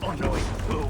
unknowing fool.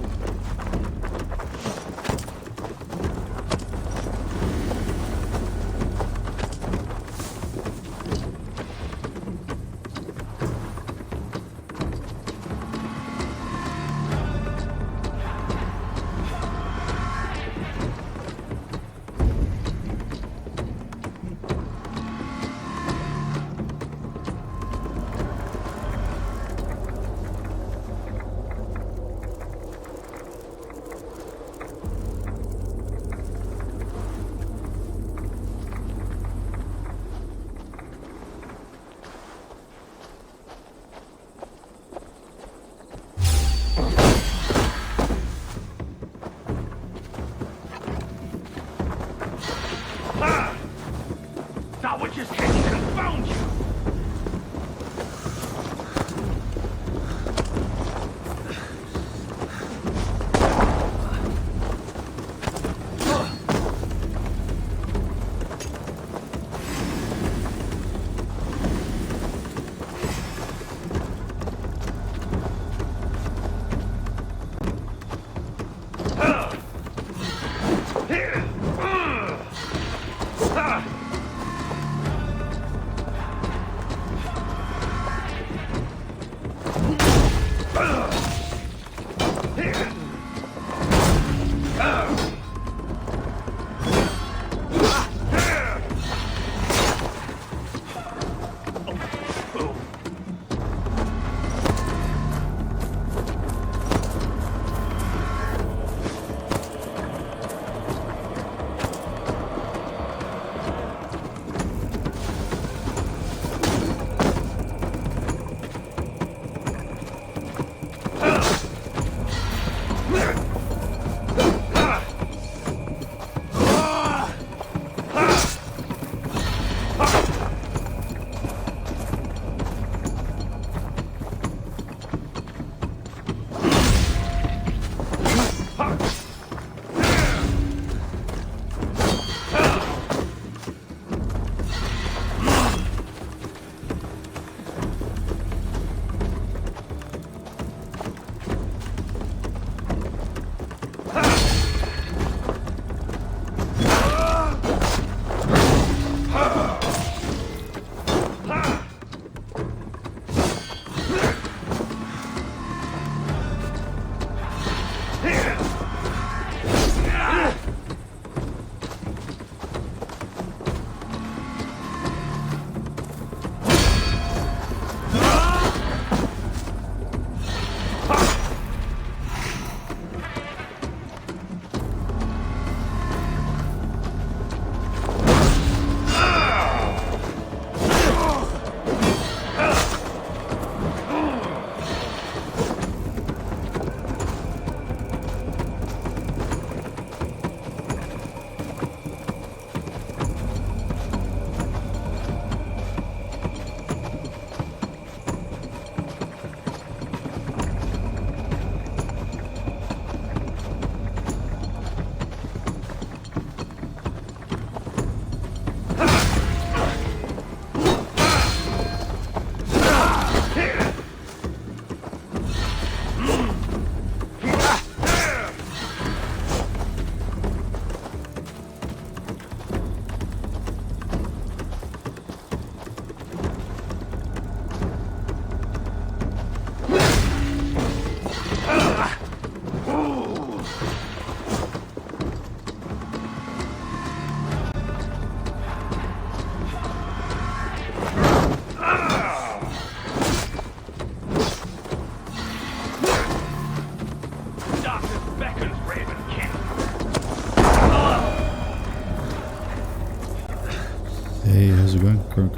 That would just confound you!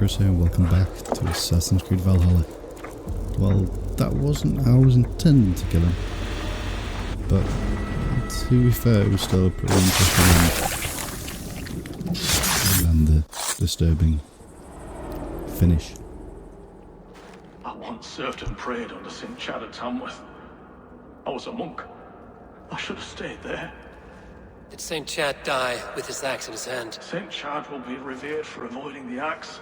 Chris here, and welcome back to Assassin's Creed Valhalla. Well, that wasn't how I was intending to kill him, but to be fair, it was still a pretty interesting and disturbing finish. I once served and prayed under St. Chad at Tamworth. I was a monk. I should have stayed there. Did St. Chad die with his axe in his hand? St. Chad will be revered for avoiding the axe.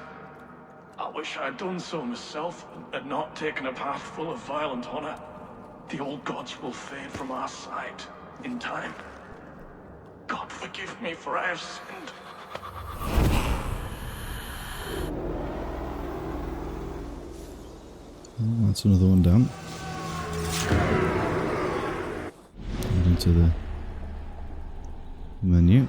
I wish I'd done so myself and not taken a path full of violent honor. the old gods will fade from our sight in time. God forgive me, for I have sinned. Oh, that's another one down. And into the menu.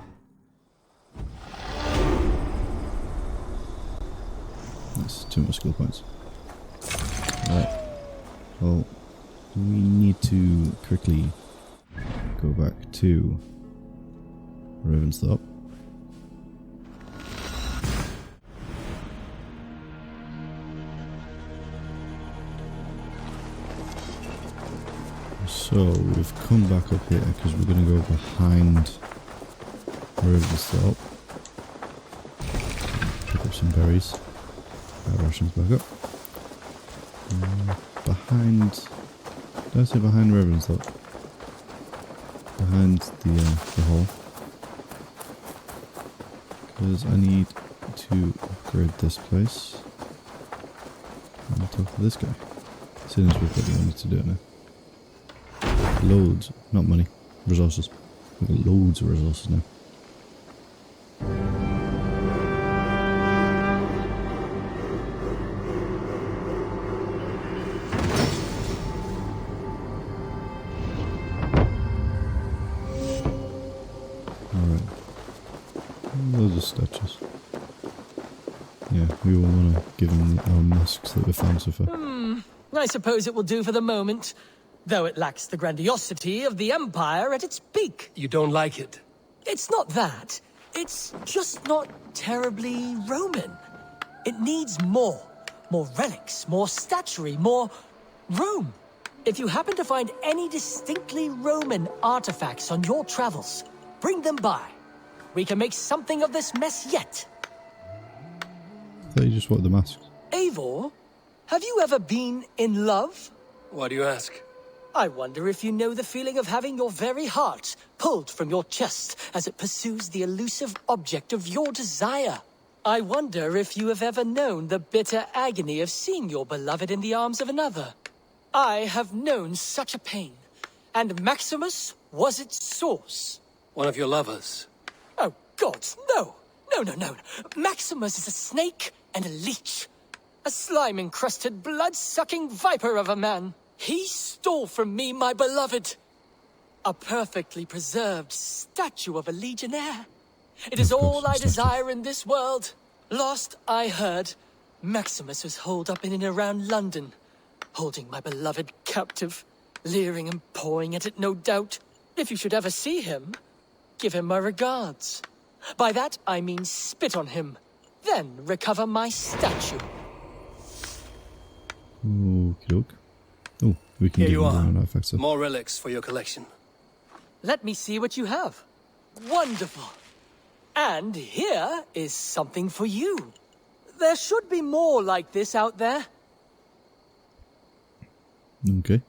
That's 2 more skill points. Right. Well, we need to quickly go back to Ravensthorpe. So we've come back up here because we're going to go behind Ravensthorpe. Pick up some berries. Our rations back up. Behind... Did I say behind Ravensthorpe? Behind the hall. Because I need to upgrade this place. And talk to this guy. As soon as we've got the money to do it now. Loads, not money, resources. We've got loads of resources now. Alright. Loads of statues. Yeah, we all want to give him our masks that we found so far. I suppose it will do for the moment. Though it lacks the grandiosity of the Empire at its peak. You don't like it? It's not that. It's just not terribly Roman. It needs more. More relics, more statuary, more room. If you happen to find any distinctly Roman artifacts on your travels, bring them by. We can make something of this mess yet. I thought you just wanted the masks. Eivor, have you ever been in love? Why do you ask? I wonder if you know the feeling of having your very heart pulled from your chest as it pursues the elusive object of your desire. I wonder if you have ever known the bitter agony of seeing your beloved in the arms of another. I have known such a pain, and Maximus was its source. One of your lovers? Oh, gods, no! No. Maximus is a snake and a leech. A slime-encrusted, blood-sucking viper of a man. He stole from me my beloved. A perfectly preserved statue of a legionnaire. It is all I desire in this world. Last I heard, Maximus was holed up in and around London, holding my beloved captive, leering and pawing at it, no doubt. If you should ever see him, give him my regards. By that I mean spit on him, then recover my statue. Okey-doke. Oh, we can Here give you him are. an artifact, so. More relics for your collection. Let me see what you have. Wonderful. And here is something for you. There should be more like this out there. Okay.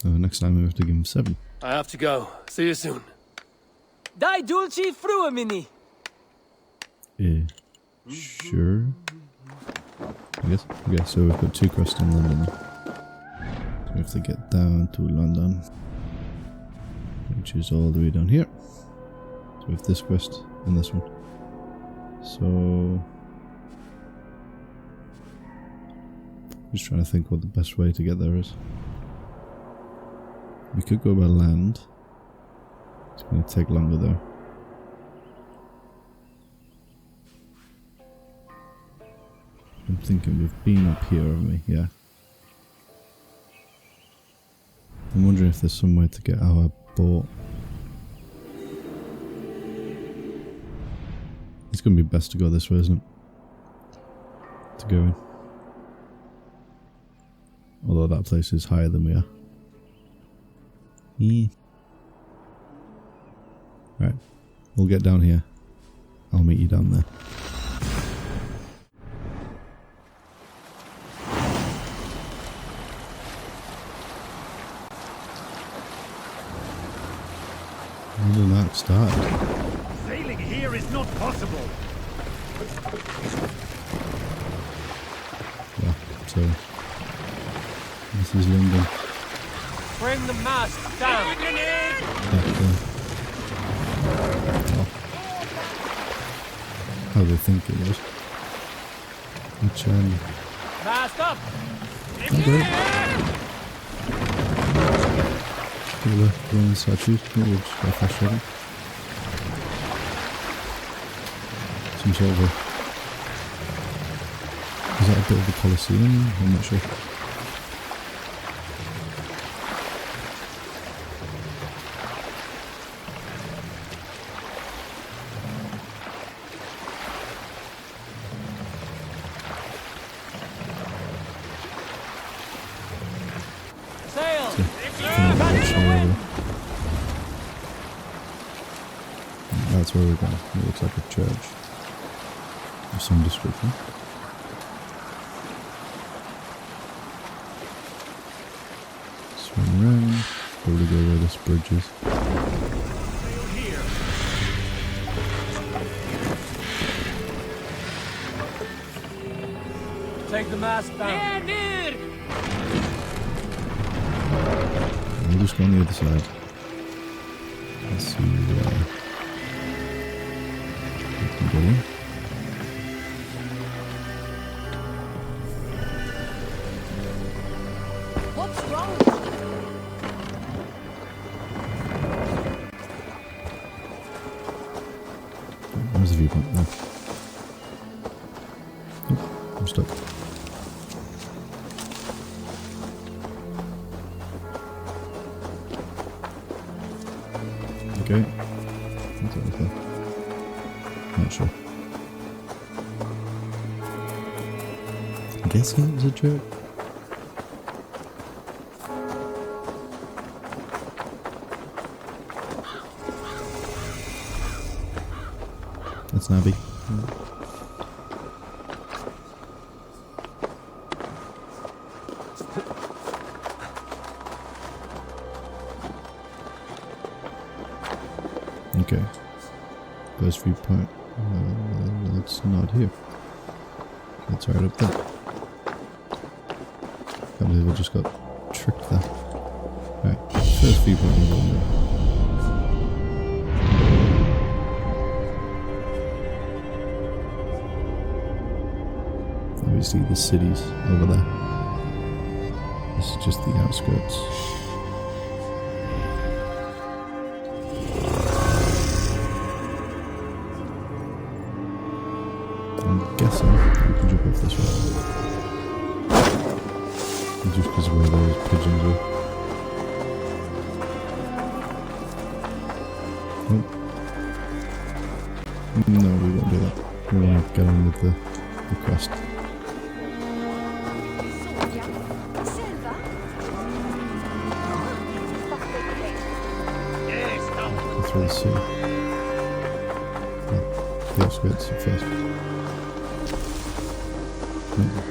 Next time we have to give him 7. I have to go. See you soon. Dai dulci fruamini. Sure. I guess. Okay, so we've got 2 quests in London. So we have to get down to London, which is all the way down here. So we have this quest and this one. So just trying to think what the best way to get there is. We could go by land. It's going to take longer though. I'm thinking we've been up here, haven't we? Yeah. I'm wondering if there's some way to get our boat. It's going to be best to go this way, isn't it? To go in. Although that place is higher than we are. Yeah. Right. We'll get down here. I'll meet you down there. When did that start? Sailing here is not possible. Yeah, so this is London. Bring the mast down. Back there. Oh. How they think it was. Which, Mast up. okay. Look at the Roman statues. Maybe we'll just go fast travel. Some sort of a... Is that a bit of the Colosseum? I'm not sure. Sail. That's where we're going. It looks like a church of some description. Swing around, probably go where this bridge is. Take the mast down. We'll just go on the other side. Let's see where we can get in. What's wrong? Where's the viewpoint? No. Oh, I'm stuck. Okay. What's that there? Not sure. I'm guessing it was a church. That's Navi. Okay. First viewpoint. It's not here. It's right up there. Can't believe I just got tricked there. Right. First viewpoint we're going there. Obviously the city's over there. This is just the outskirts. I'm guessing we can jump off this way. Just because of where those pigeons are. Oh. No, we won't do that. We want to get on with the quest. Go through the sea. The outskirts at first.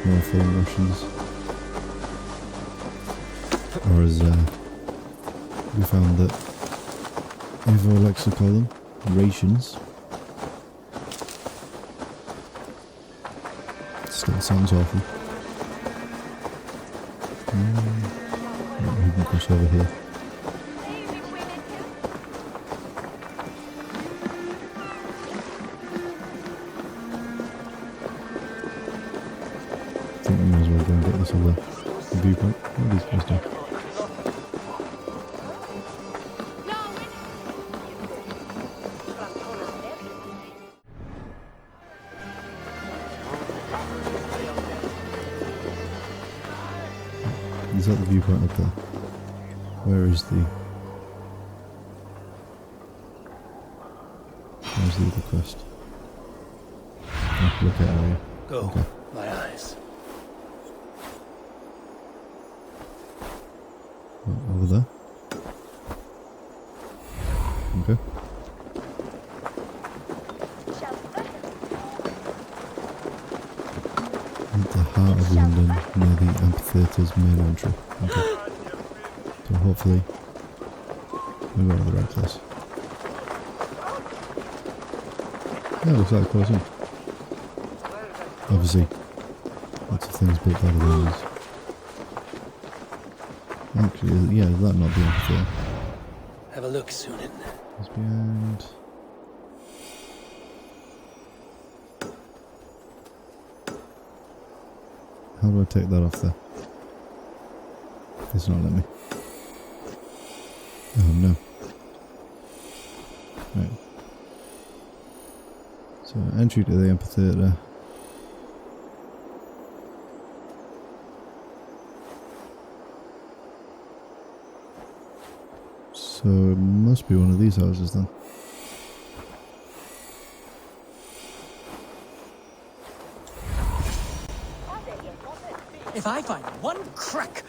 More fallen Russians. Or as we found that Evo likes to call them, rations. Still sounds awful. We can cross over here. I think we might as well go and get this other viewpoint. What are these guys doing? Is that the viewpoint up there? Where's the other quest? Look at area. Go. Okay. My eyes. Over there. Okay. At the heart of London, near the amphitheatre's main entry. Okay. So hopefully we're going to the right place. Yeah, looks like a Colosseum. Obviously, lots of things built by the Romans. Actually, yeah, is that not the amphitheatre? Have a look, Sunan. It's behind. How do I take that off there? It's not letting me. Oh no. Right. So entry to the amphitheatre. So it must be one of these houses then. If I find one crack,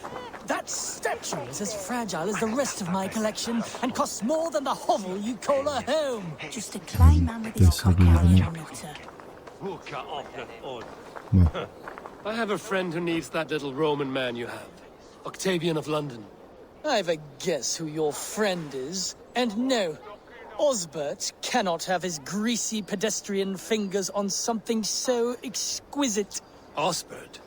that statue is as fragile as the rest of my collection and costs more than the hovel you call a home. Just a klein man with his This will cock be out the your one. nutter. Well, I have a friend who needs that little Roman man you have. Octavian of London. I've a guess who your friend is. And no, Osbert cannot have his greasy pedestrian fingers on something so exquisite. Osbert.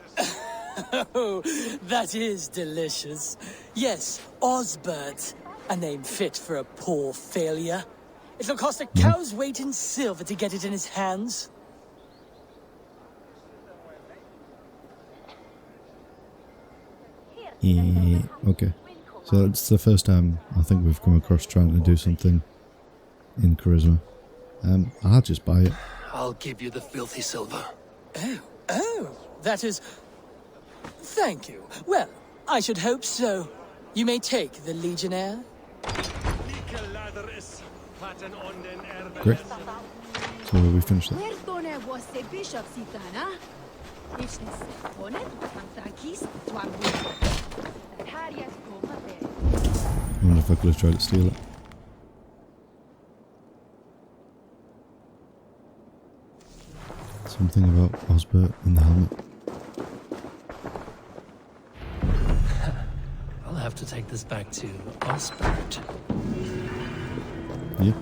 Oh, that is delicious. Yes, Osbert. A name fit for a poor failure. It'll cost a cow's weight in silver to get it in his hands. yeah, okay. So it's the first time I think we've come across trying to do something in charisma. I'll just buy it. I'll give you the filthy silver. Oh, that is... Thank you. Well, I should hope so. You may take the Legionnaire. Great. So we finished that. I wonder if I could have tried to steal it. Something about Osbert and the helmet. I'll have to take this back to Osbert. Yep.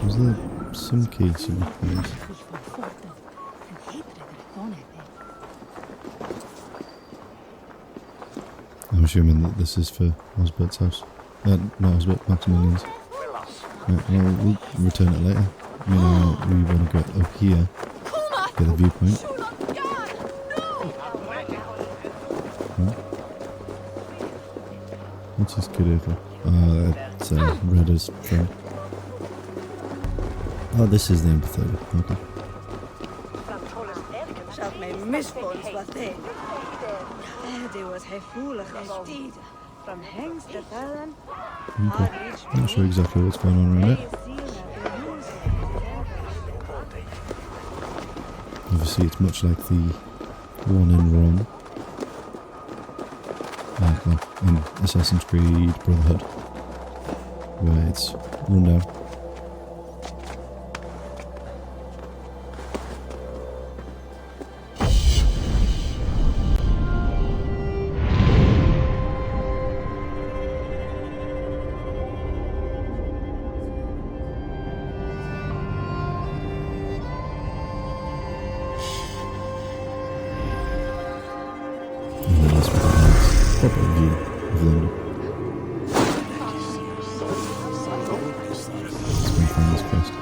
Was there some key somewhere, please? I'm assuming that this is for Osbert's house. Not Osbert, Maximilian's. Right, well, we'll return it later. You know, we want to go up here, get the viewpoint. Huh? What's this kid over? It's Redder's friend. Oh, this is the amphitheatre. Okay. Zat mijn misvond wat hij. Die was gevoelig en stied. From hangs to vellen. Okay. Not sure exactly what's going on around it. Obviously, it's much like the one in Rome. Well, in Assassin's Creed Brotherhood, where it's run down. And then this one has a proper view of London. Let's go and find this quest.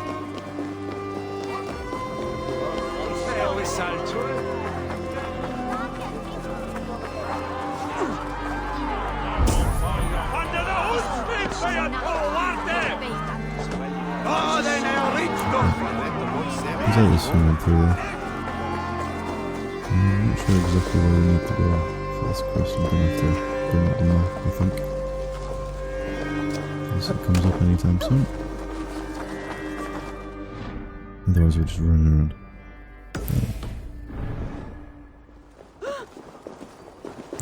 There's always someone through there. I'm not sure exactly where we need to go for this quest. I'm gonna have to bring up the map, I think. Unless it comes up anytime soon. Otherwise we're just running around.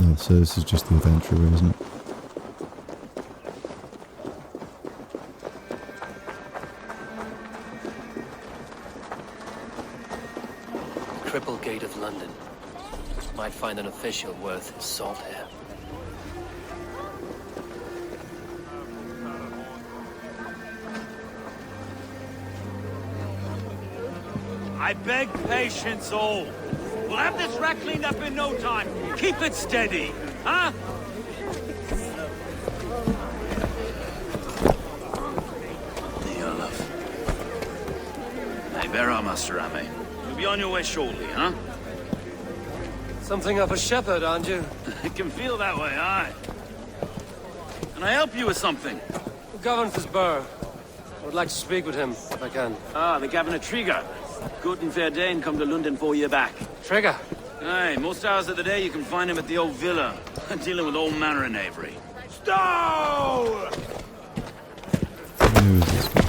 Oh, so this is just the entryway, isn't it? Cripple Gate of London. Might find an official worth his salt here. I beg patience all. We'll have this wreck cleaned up in no time. Keep it steady, huh? Hey, bear up, Master Ame. You'll be on your way shortly, huh? Something of a shepherd, aren't you? It can feel that way, aye. Can I help you with something? Who governs this burr? I would like to speak with him, if I can. Ah, the Governor Trigger. Good and fair Dane come to Lunden 4 year back. Trigger! Aye, most hours of the day you can find him at the old villa, dealing with all manner of knavery. Stow! Who is this guy?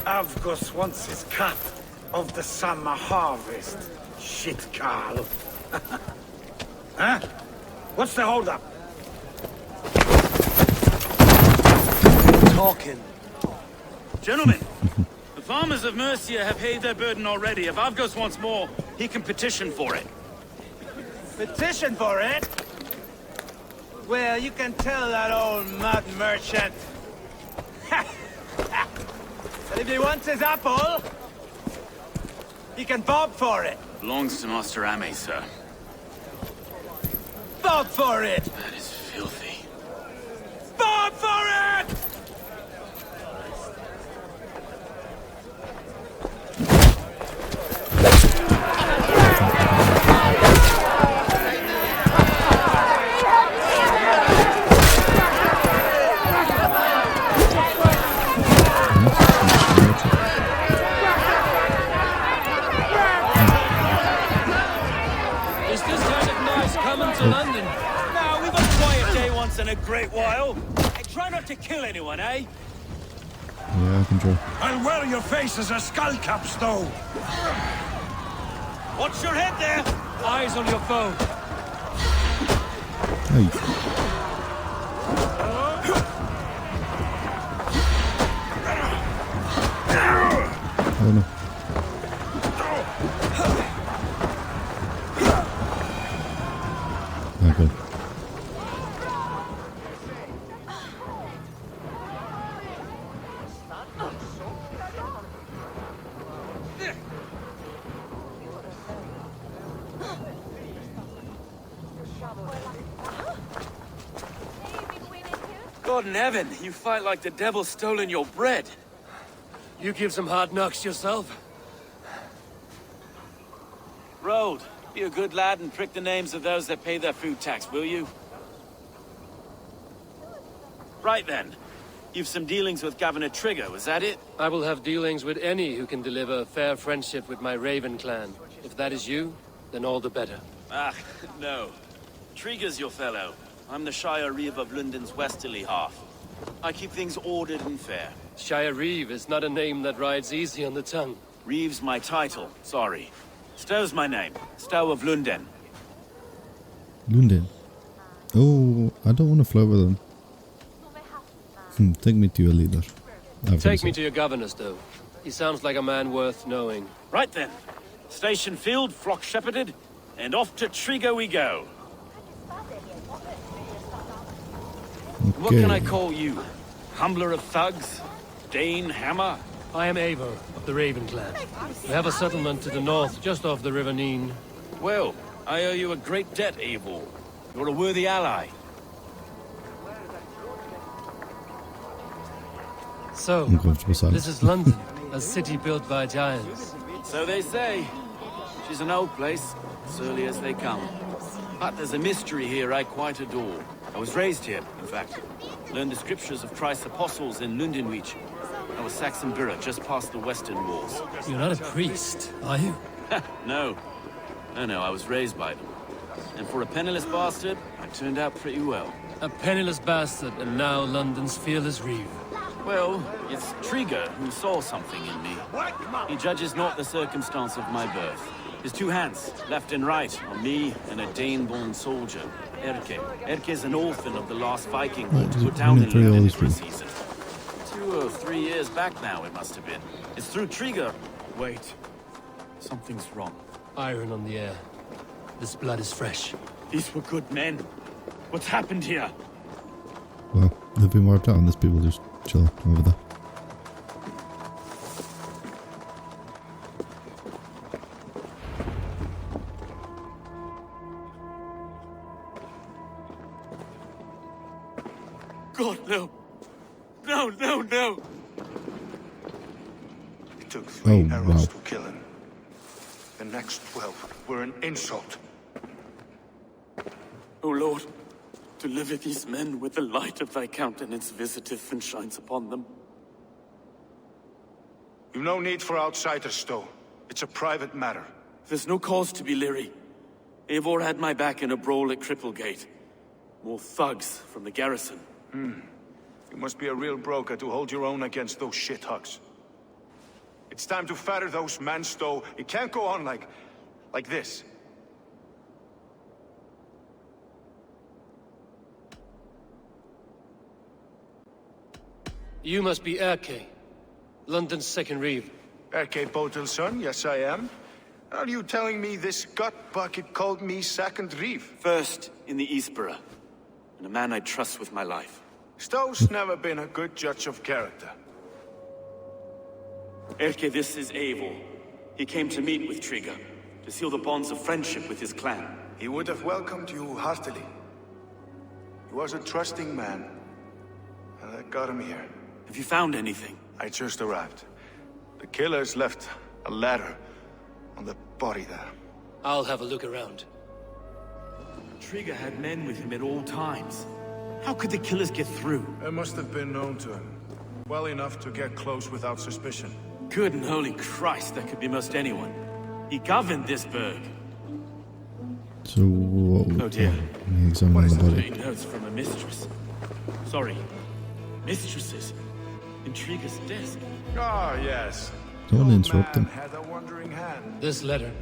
Avgus wants his cut of the summer harvest. Shit, Carl. Huh? What's the holdup? Talking. Gentlemen, the farmers of Mercia have paid their burden already. If Avgos wants more, he can petition for it. Petition for it? Well, you can tell that old mud merchant. That if he wants his apple, he can bob for it. Belongs to Master Ame, sir. Bob for it! That is filthy. Bob for it! Is this kind of nice coming to London? Now, we've a quiet day once in a great while. Hey, try not to kill anyone, eh? Yeah, I can draw. I'll wear your face as a skull cap, Stow. Watch your head there! Eyes on your foe. Hey. Oh no. Okay. God in heaven, you fight like the devil's stolen your bread. You give some hard knocks yourself. Road, be a good lad and prick the names of those that pay their food tax, will you? Right then. You've some dealings with Governor Trigger, was that it? I will have dealings with any who can deliver fair friendship with my Raven clan. If that is you, then all the better. Ah, no. Trigger's your fellow. I'm the Shire Reeve of Lunden's westerly half. I keep things ordered and fair. Shire Reeve is not a name that rides easy on the tongue. Reeve's my title, sorry. Stow's my name. Stow of Lunden. Lunden. Oh, I don't want to fly with them. Take me to your leader. Take me to your governor, Stow. He sounds like a man worth knowing. Right then. Station filled, flock shepherded, and off to Trigger we go. Okay. What can I call you? Humbler of thugs? Dane Hammer? I am Eivor of the Raven clan. We have a settlement to the north, just off the River Neen. Well, I owe you a great debt, Eivor. You're a worthy ally. So, Uncomfortable silence. this is London, a city built by giants. So they say. She's an old place, surly as they come. But there's a mystery here I quite adore. I was raised here, in fact. Learned the scriptures of Christ's apostles in Lundenreach. I was Saxon Borough, just past the western walls. You're not a priest, are you? No. No, I was raised by them. And for a penniless bastard, I turned out pretty well. A penniless bastard, and now London's fearless Reeve. Well, it's Trigger who saw something in me. He judges not the circumstance of my birth. His two hands, left and right, on me and a Dane-born soldier, Erke. Erke's an orphan of the last Viking horde put down in Lunden for a season. 2 or 3 years back now, it must have been. It's through Trigger. Wait. Something's wrong. Iron on the air. This blood is fresh. These were good men. What's happened here? Well, the have been wiped out and there's people just chill over there. God, no. No, no, no. It took 3 Oh, arrows wow. to kill him. The next 12 were an insult. O Lord, deliver these men with the light of thy countenance visiteth and shines upon them. You've no need for outsiders, Stowe. It's a private matter. There's no cause to be leery. Eivor had my back in a brawl at Cripplegate. More thugs from the garrison. You must be a real broker to hold your own against those shithugs. It's time to fetter those men, Stowe. It can't go on like this. You must be Erke, London's second reeve. Erke Botel's son, yes I am. Are you telling me this gut bucket called me second reeve? First in the Eastborough, and a man I trust with my life. Stowe's never been a good judge of character. Erke, this is Eivor. He came to meet with Trigger, to seal the bonds of friendship with his clan. He would have welcomed you heartily. He was a trusting man, and that got him here. Have you found anything? I just arrived. The killers left a ladder on the body there. I'll have a look around. Trigger had men with him at all times. How could the killers get through? It must have been known to him. Well enough to get close without suspicion. Good and holy Christ, that could be most anyone. He governed this burg. So what? Oh dear. Let me examine the body. Three notes from a mistress. Sorry, mistresses. In Trigger's desk. Ah, yes. Don't The old interrupt man them. had a wandering hand. This letter.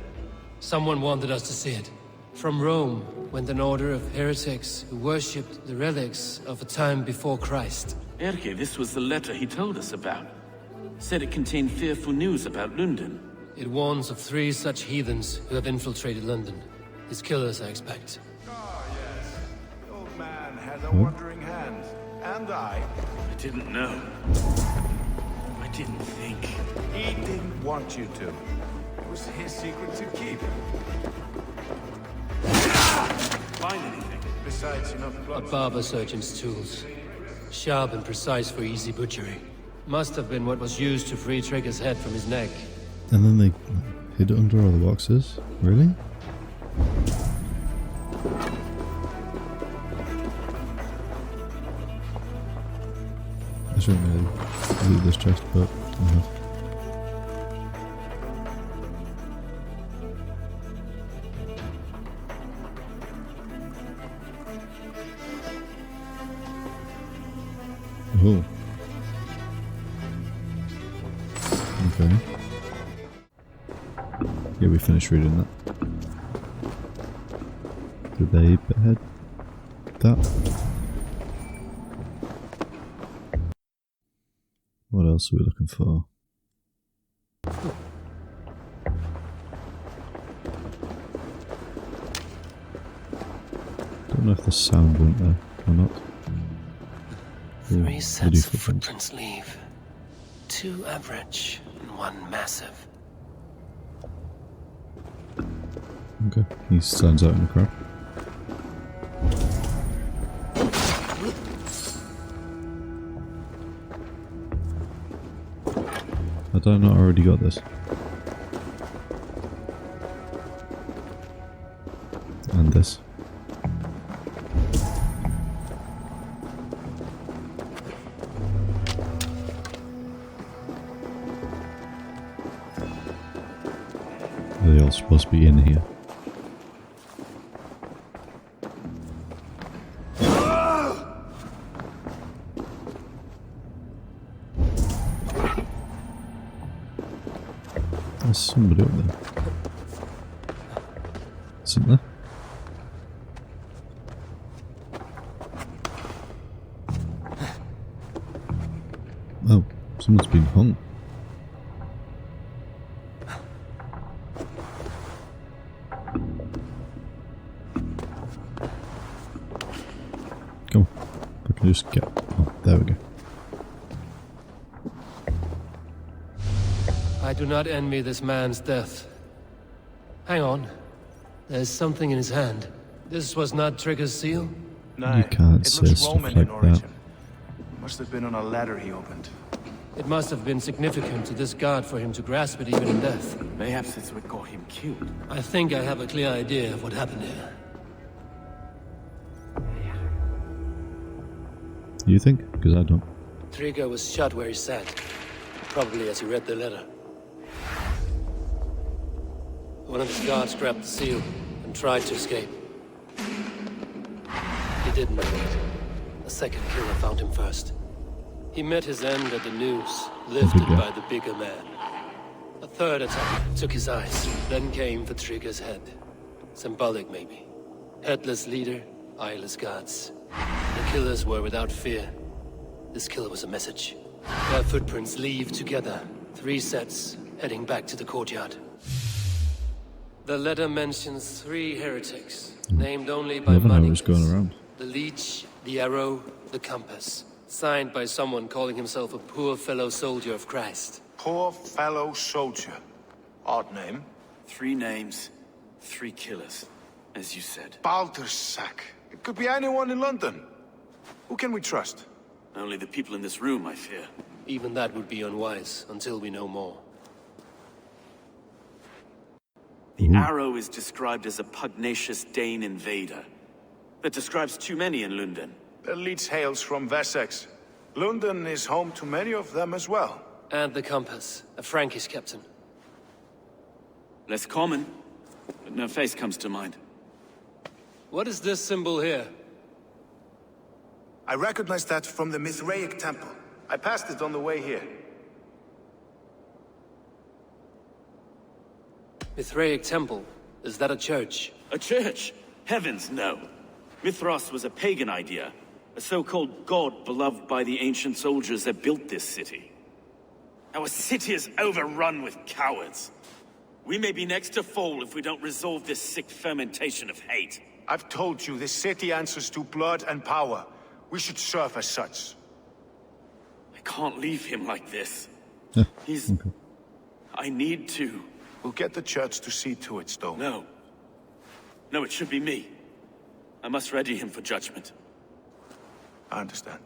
Someone wanted us to see it. From Rome went an order of heretics who worshipped the relics of a time before Christ. Erke, this was the letter he told us about. Said it contained fearful news about Lunden. It warns of 3 such heathens who have infiltrated London. His killers, I expect. Ah, yes. The old man had a wandering hand. And I didn't know. I didn't think. He didn't want you to. It was his secret to keep. Find anything? Besides, enough A blood. barber surgeon's tools. Sharp and precise for easy butchery. Must have been what was used to free Trigger's head from his neck. And then they hid it under all the boxes? Really? I shouldn't really loot this chest, but I have. Oh. Okay. Yeah, we finished reading that. Did they behead that? What else are we looking for? Don't know if the sound went there or not. Ooh, 3 they do sets of footprints. footprints leave. 2 average and 1 massive. Okay, he stands out in the crowd. Had I not already got this? And this. Are they all supposed to be in here? There's somebody up there. Isn't there? Oh, someone's been hung. Come on, if I can just get... Oh. I do not envy this man's death. Hang on. There's something in his hand. This was not Trigger's seal? No, You can't it say looks stuff Roman like in origin. that. Must have been on a ladder he opened. It must have been significant to this god for him to grasp it even in death. Mayhaps it's what got him killed. I think I have a clear idea of what happened here. You think? Because I don't. Trigger was shot where he sat. Probably as he read the letter. One of his guards grabbed the seal and tried to escape. He didn't make it. A second killer found him first. He met his end at the noose, lifted by the bigger man. A third attack took his eyes, then came for Trigger's head. Symbolic, maybe. Headless leader, eyeless guards. The killers were without fear. This kill was a message. Their footprints leave together. 3 sets, heading back to the courtyard. The letter mentions 3 heretics, named only by money. Going around. The leech, the arrow, the compass. Signed by someone calling himself a poor fellow soldier of Christ. Poor fellow soldier. Odd name. 3 names, 3 killers, as you said. Baldersack. It could be anyone in London. Who can we trust? Only the people in this room, I fear. Even that would be unwise, until we know more. The arrow is described as a pugnacious Dane invader. That describes too many in Lunden. The leech hails from Wessex. Lunden is home to many of them as well. And the compass, a Frankish captain. Less common, but no face comes to mind. What is this symbol here? I recognize that from the Mithraic temple. I passed it on the way here. Mithraic temple? Is that a church? A church? Heavens, no. Mithras was a pagan idea. A so-called god beloved by the ancient soldiers that built this city. Our city is overrun with cowards. We may be next to fall if we don't resolve this sick fermentation of hate. I've told you, this city answers to blood and power. We should serve as such. I can't leave him like this. Yeah, He's... okay. I need to. We'll get the church to see to it, Stone. No. No, it should be me. I must ready him for judgment. I understand.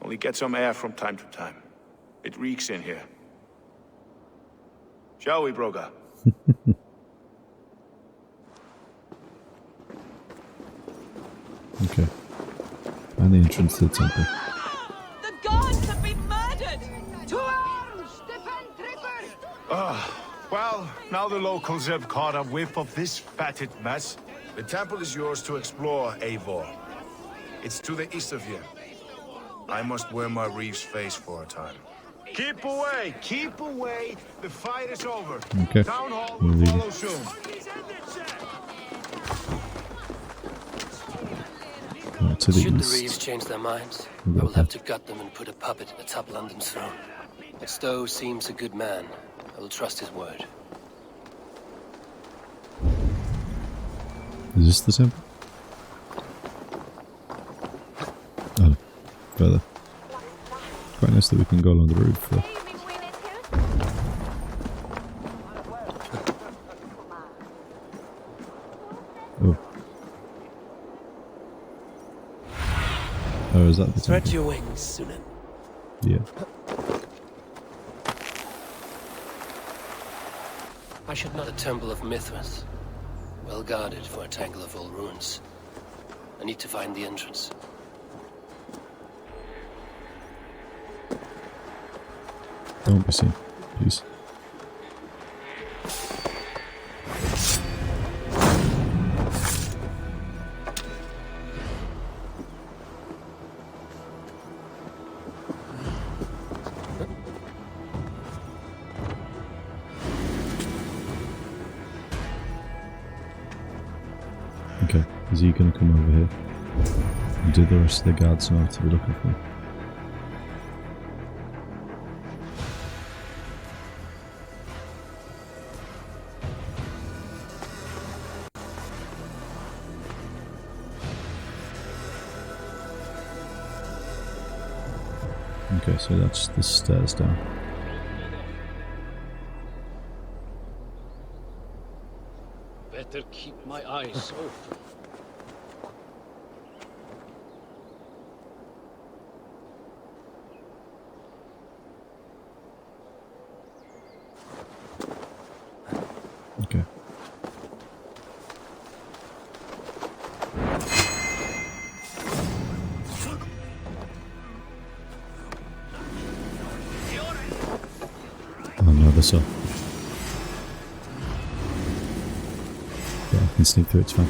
Only get some air from time to time. It reeks in here. Shall we, Broga? Okay. And the entrance to the temple. The gods have been murdered! To arms! Defend Trigger! Well, now the locals have caught a whiff of this fatted mess. The temple is yours to explore, Eivor. It's to the east of here. I must wear my Reeve's face for a time. Keep away! Keep away! The fight is over. Okay. Town hall We'll will leave follow it. soon. To the Should the east. Reeves change their minds, We'll I go will have to back. gut them and put a puppet atop London's throne. But Stowe seems a good man. I will trust his word. Is this the temple? Oh, further. Quite nice that we can go along the roof though. Oh. Oh, is that the Spread temple? your wings, Sunan. Yeah. I should not a temple of Mithras. Well guarded for a tangle of old ruins. I need to find the entrance. Don't be seen, please. Okay, is he gonna come over here? And do the rest of the guards know to be looking for him? Okay, so that's the stairs down. better keep my eyes open. Okay. Oh no, this up. Yeah, I can sneak through, it's fine.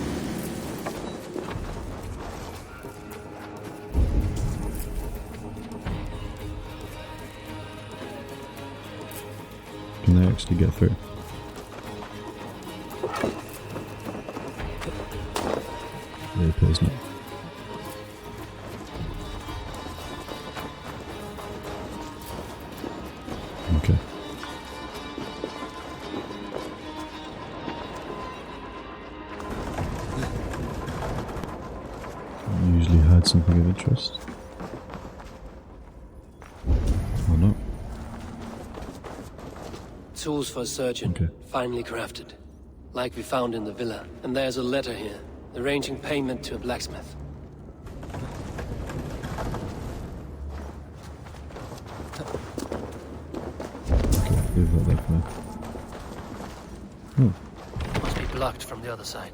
Can I actually get through? It appears not. Okay. I usually hide something of interest. Or not. Tools for a surgeon, Okay. finely crafted. Like we found in the villa. And there's a letter here, arranging payment to a blacksmith. Okay, leave that there for now. Oh, Must be blocked from the other side.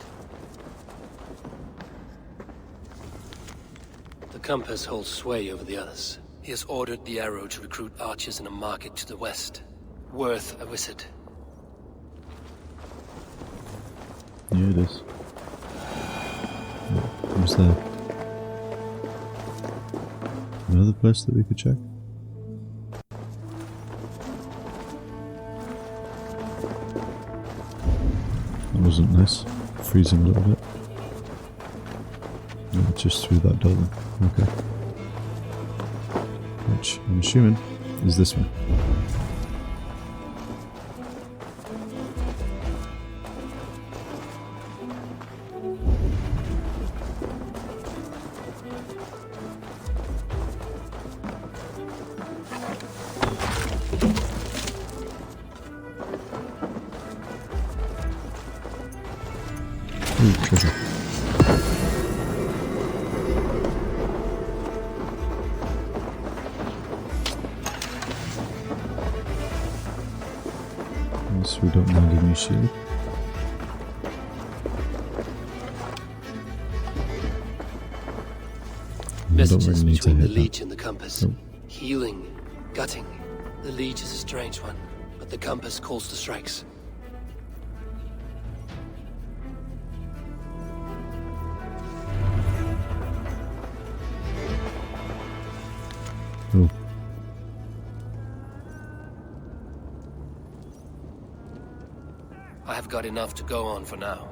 The compass holds sway over the others. He has ordered the arrow to recruit archers in a market to the west. Worth a visit. yeah, it is. What's there? Another place that we could check? That wasn't nice. Freezing a little bit. No, just through that door then. Okay. Which I'm assuming is this one. Ooh, treasure. Yes, we don't mind a new shield. I don't Messages really need to between the hit that. leech and the compass. Oh. Healing, gutting. The leech is a strange one, but the compass calls the strikes. Cool. I have got enough to go on for now.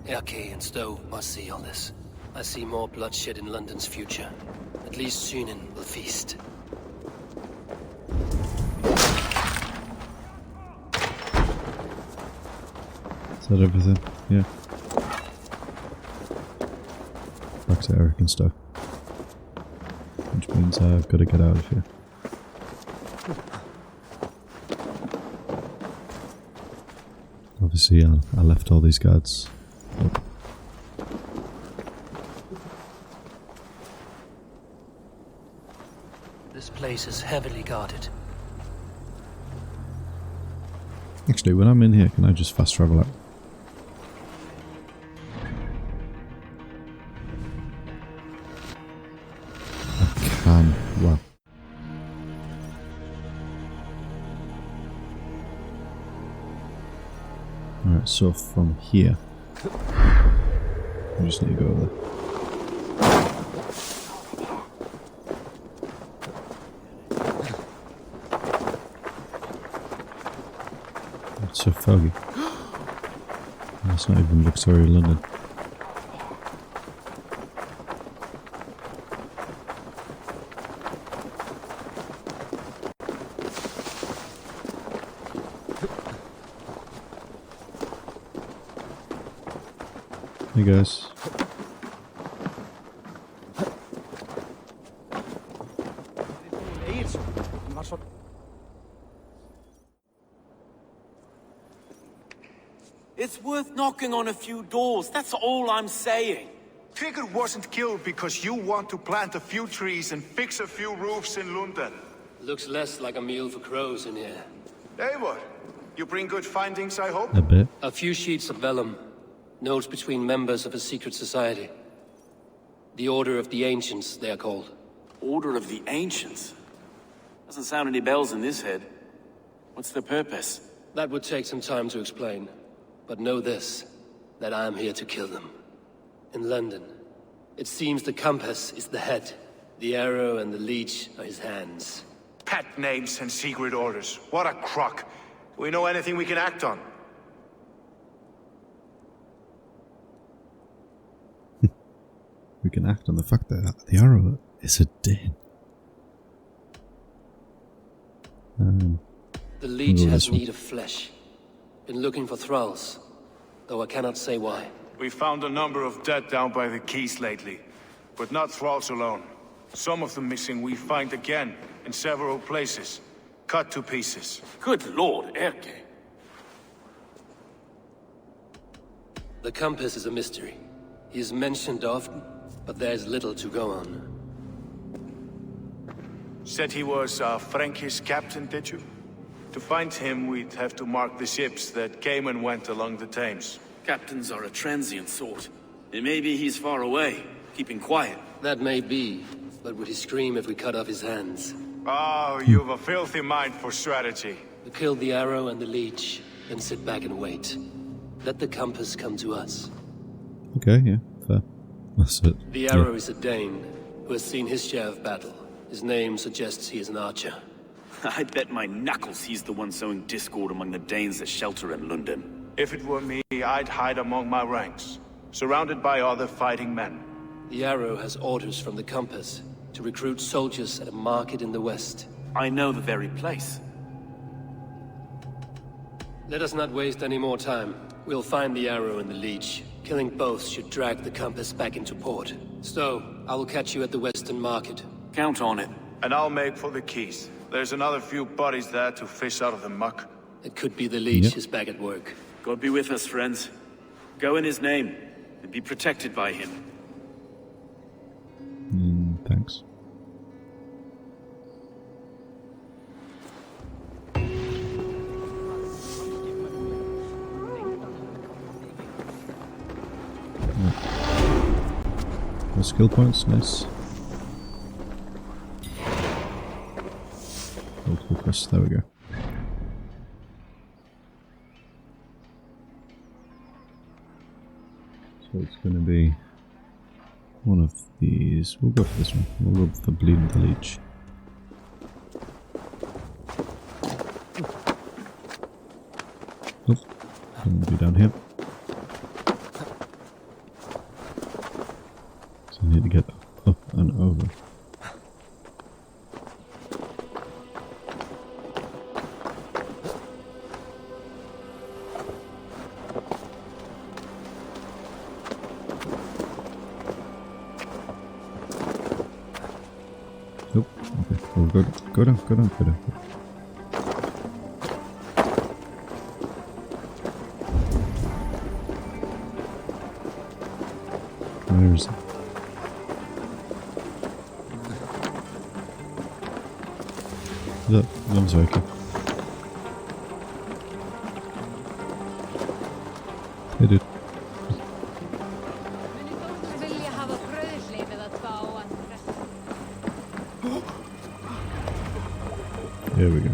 Erke and Stowe must see all this. I see more bloodshed in London's future. At least Sunan will feast. Is that everything? Yeah. Back to Eric and stuff. Which means I've got to get out of here. Obviously, I left all these guards. Oh. This place is heavily guarded. Actually, when I'm in here, can I just fast travel out? I can. Wow. Alright, so from here, we just need to go over there. It's so foggy. It's not even Victoria, London. Hey guys. It's worth knocking on a few doors, that's all I'm saying. Trigger wasn't killed because you want to plant a few trees and fix a few roofs in Lunden. Looks less like a meal for crows in here. Eivor, you bring good findings, I hope? A bit. A few sheets of vellum. Notes between members of a secret society. The Order of the Ancients, they are called. Order of the Ancients? Doesn't sound any bells in this head. What's the purpose? That would take some time to explain. But know this, that I am here to kill them. In London, it seems the compass is the head. The arrow and the leech are his hands. Pet names and secret orders. What a crock. Do we know anything we can act on? We can act on the fact that the arrow is a den. The leech Ooh, has this one. need of flesh. Been looking for thralls, though I cannot say why. We found a number of dead down by the quays lately. But not thralls alone. Some of the missing we find again, in several places. Cut to pieces. Good lord, Erke. The compass is a mystery. He is mentioned often, but there is little to go on. Said he was a Frankish captain, did you? To find him, we'd have to mark the ships that came and went along the Thames. Captains are a transient sort. And maybe he's far away, keeping quiet. That may be, but would he scream if we cut off his hands? Oh, you've a filthy mind for strategy. We kill the arrow and the leech, then sit back and wait. Let the compass come to us. Okay, yeah, fair. That's it. The arrow is a Dane, who has seen his share of battle. His name suggests he is an archer. I bet my knuckles he's the one sowing discord among the Danes that shelter in Lunden. If it were me, I'd hide among my ranks, surrounded by other fighting men. The arrow has orders from the compass to recruit soldiers at a market in the west. I know the very place. Let us not waste any more time. We'll find the arrow and the leech. Killing both should drag the compass back into port. So, I will catch you at the western market. Count on it. And I'll make for the quays. There's another few bodies there to fish out of the muck. It could be the leech Yep. is back at work. God be with us, friends. Go in his name, and be protected by him. Thanks. More skill points, nice. Multiple quests, there we go. So it's going to be one of these. We'll go for this one. We'll go for the bleeding the leech. Nope. Going to be down here. So I need to get up and over. Nope. Okay. Well, go down. Where is it? Look, I'm sorry. Okay. Hey, dude. There we go.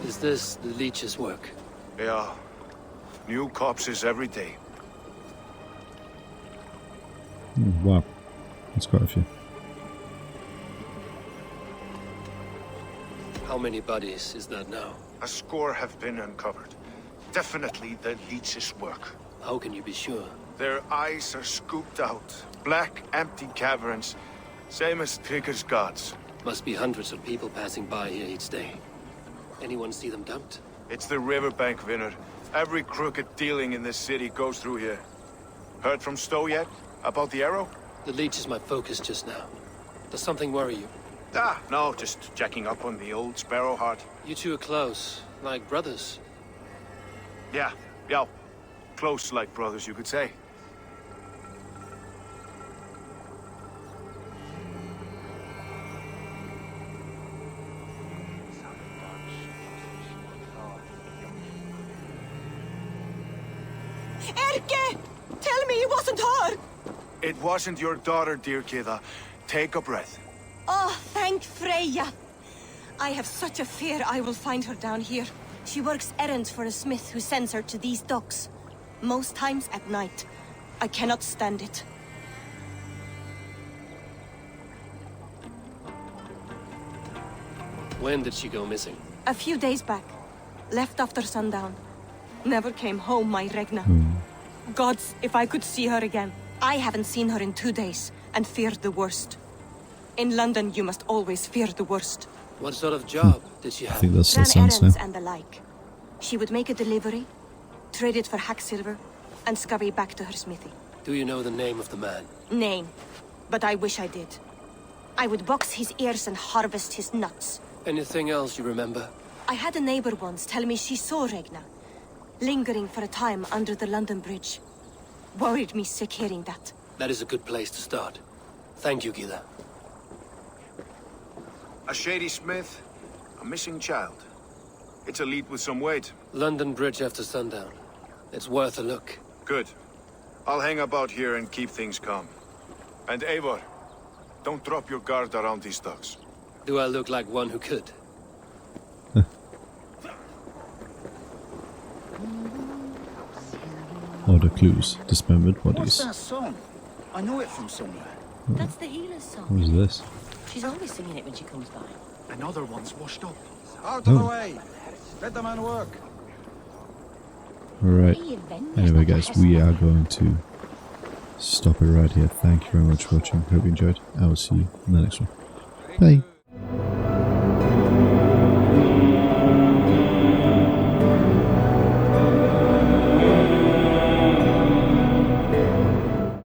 Is this the leech's work? Yeah. New corpses every day. Wow. That's quite a few. How many bodies is that now? A score have been uncovered. Definitely the leech's work. How can you be sure? Their eyes are scooped out. Black, empty caverns. Same as Trigger's gods. Must be hundreds of people passing by here each day. Anyone see them dumped? It's the riverbank, Vinner. Every crooked dealing in this city goes through here. Heard from Stowe yet? About the arrow? The leech is my focus just now. Does something worry you? Ah, no, just checking up on the old Sparrowheart. You two are close, like brothers. Yeah. Close like brothers, you could say. Erke! Tell me it wasn't her! It wasn't your daughter, dear Kida. Take a breath. Oh, thank Freya. I have such a fear I will find her down here. She works errands for a smith who sends her to these docks. Most times at night. I cannot stand it. When did she go missing? A few days back. Left after sundown. Never came home, my Regna. Gods, if I could see her again. I haven't seen her in 2 days, and feared the worst. In London, you must always fear the worst. What sort of job did she I have? think that still Ran sounds errands now. and the like. She would make a delivery, trade it for hack silver, and scurry back to her smithy. Do you know the name of the man? Name, but I wish I did. I would box his ears and harvest his nuts. Anything else you remember? I had a neighbor once tell me she saw Regna, lingering for a time under the London Bridge. Worried me sick hearing that. That is a good place to start. Thank you, Gila. A shady smith, a missing child. It's a lead with some weight. London Bridge after sundown. It's worth a look. Good. I'll hang about here and keep things calm. And Eivor, don't drop your guard around these docks. Do I look like one who could? Other clues. Dismembered What's bodies. that song? I know it from somewhere. That's the healer's song. What is this? She's always singing it when she comes by. Another one's washed up. Out of the way! Let the man work. Alright. Hey, avenged Anyway, the guys, pest. we are going to stop it right here. Thank you very much for watching. Hope you enjoyed. I will see you in the next one. Bye.